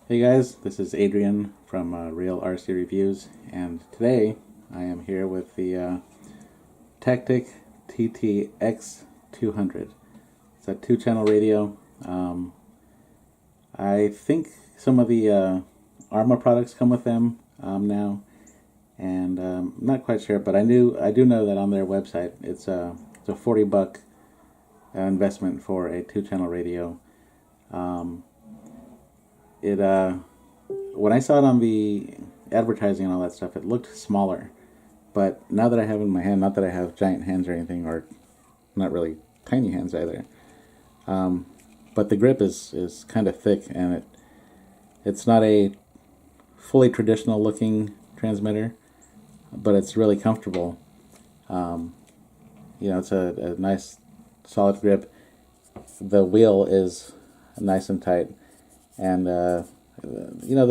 Hey guys, this is Adrian from Real RC Reviews, and today I am here with the Tactic TTX200. It's a two-channel radio. I think some of the Arma products come with them now, and I'm not quite sure, but I do know that on their website it's a $40 investment for a two-channel radio. When I saw it on the advertising and all that stuff, it looked smaller. But now that I have it in my hand, not that I have giant hands or anything, or not really tiny hands either, but the grip is kind of thick, and it's not a fully traditional looking transmitter, but it's really comfortable. It's a nice solid grip. The wheel is nice and tight, and the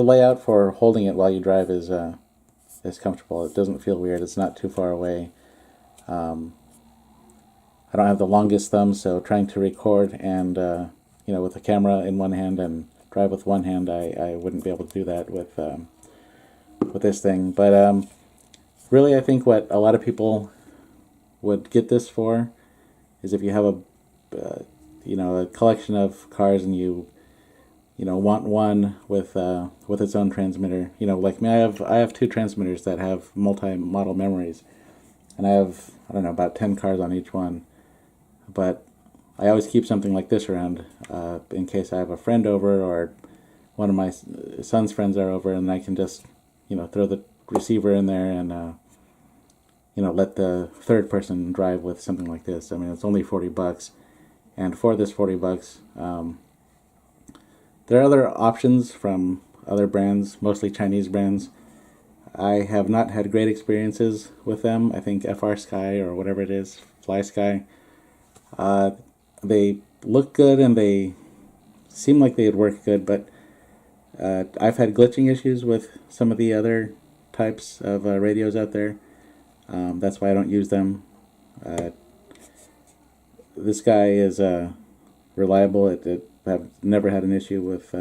layout for holding it while you drive is comfortable. It doesn't feel weird. It's not too far away. I don't have the longest thumb, so trying to record and with the camera in one hand and drive with one hand, I wouldn't be able to do that with this thing. But really, I think what a lot of people would get this for is if you have a collection of cars and you want one with its own transmitter. Like me, I have two transmitters that have multi-model memories, and I have, about 10 cars on each one. But I always keep something like this around in case I have a friend over, or one of my son's friends are over, and I can just throw the receiver in there and let the third person drive with something like this. I mean, it's only $40, and for this $40, there are other options from other brands, mostly Chinese brands. I have not had great experiences with them. I think FR Sky or whatever it is, Fly Sky, they look good and they seem like they'd work good, but I've had glitching issues with some of the other types of radios out there. That's why I don't use them. This guy is reliable. I've never had an issue with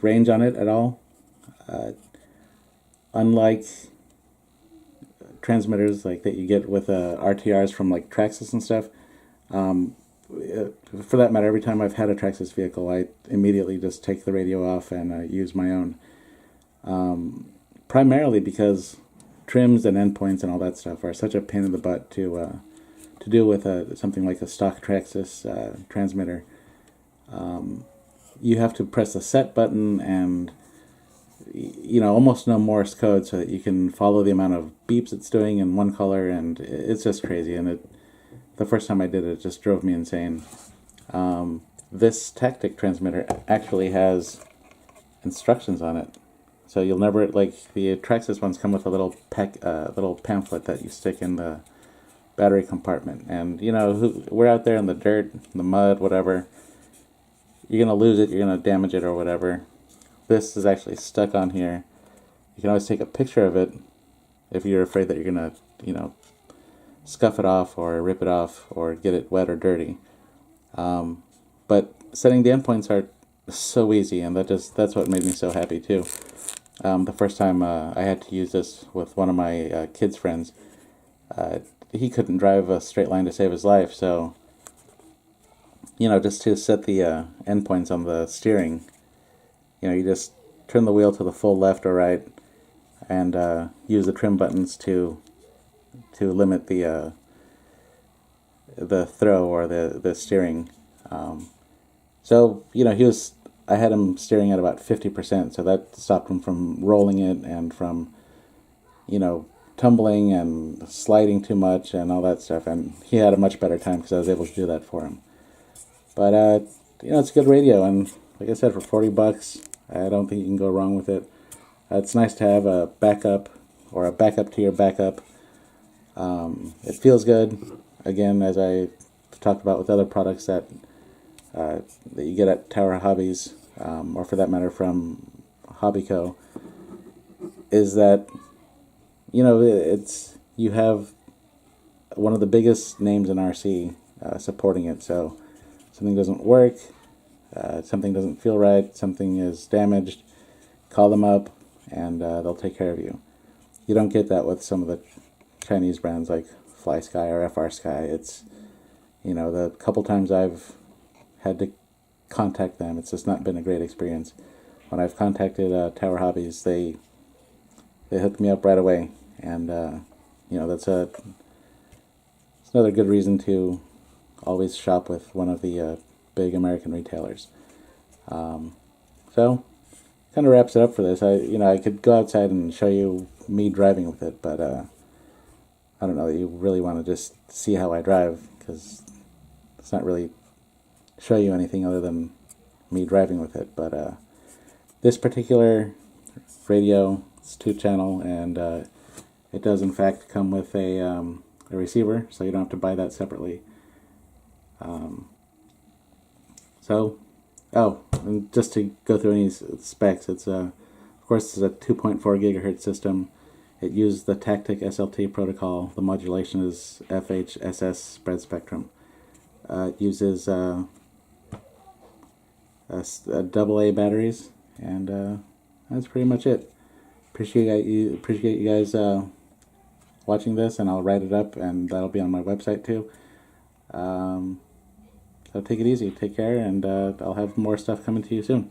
range on it at all. Unlike transmitters like that you get with RTRs from like Traxxas and stuff, for that matter, every time I've had a Traxxas vehicle, I immediately just take the radio off and use my own. Primarily because trims and endpoints and all that stuff are such a pain in the butt to deal with something like a stock Traxxas transmitter. You have to press the set button and almost know Morse code so that you can follow the amount of beeps it's doing in one color, and it's just crazy. And the first time I did it, it just drove me insane. This Tactic transmitter actually has instructions on it, so you'll never, like the Traxxas ones come with a little pamphlet that you stick in the battery compartment, and we're out there in the dirt, the mud, whatever. You're gonna lose it, you're gonna damage it or whatever. This is actually stuck on here. You can always take a picture of it if you're afraid that you're gonna scuff it off or rip it off or get it wet or dirty. But setting the endpoints are so easy, and that's what made me so happy too. The first time I had to use this with one of my kids' friends, he couldn't drive a straight line to save his life, so just to set the endpoints on the steering, you just turn the wheel to the full left or right, and use the trim buttons to limit the throw or the steering. So I had him steering at about 50%, so that stopped him from rolling it and from tumbling and sliding too much and all that stuff, and he had a much better time because I was able to do that for him. But it's a good radio, and like I said, for $40, I don't think you can go wrong with it. It's nice to have a backup or a backup to your backup. It feels good. Again, as I talked about with other products that you get at Tower Hobbies, or for that matter from Hobbyco, is that you have one of the biggest names in RC supporting it. So something doesn't work, something doesn't feel right, something is damaged, call them up, and they'll take care of you. You don't get that with some of the Chinese brands like FlySky or FrSky. It's, the couple times I've had to contact them, it's just not been a great experience. When I've contacted Tower Hobbies, they hooked me up right away, and that's another good reason to always shop with one of the big American retailers. So, kind of wraps it up for this. I could go outside and show you me driving with it, but I don't know that you really want to just see how I drive, because it's not really show you anything other than me driving with it. But this particular radio, it's 2-channel, and it does in fact come with a receiver, so you don't have to buy that separately. And just to go through any specs, it's of course, it's a 2.4 gigahertz system. It used the Tactic SLT protocol. The modulation is FHSS spread spectrum. It uses AA batteries, and that's pretty much it. Appreciate you guys watching this, and I'll write it up, and that'll be on my website too. So take it easy, take care, and I'll have more stuff coming to you soon.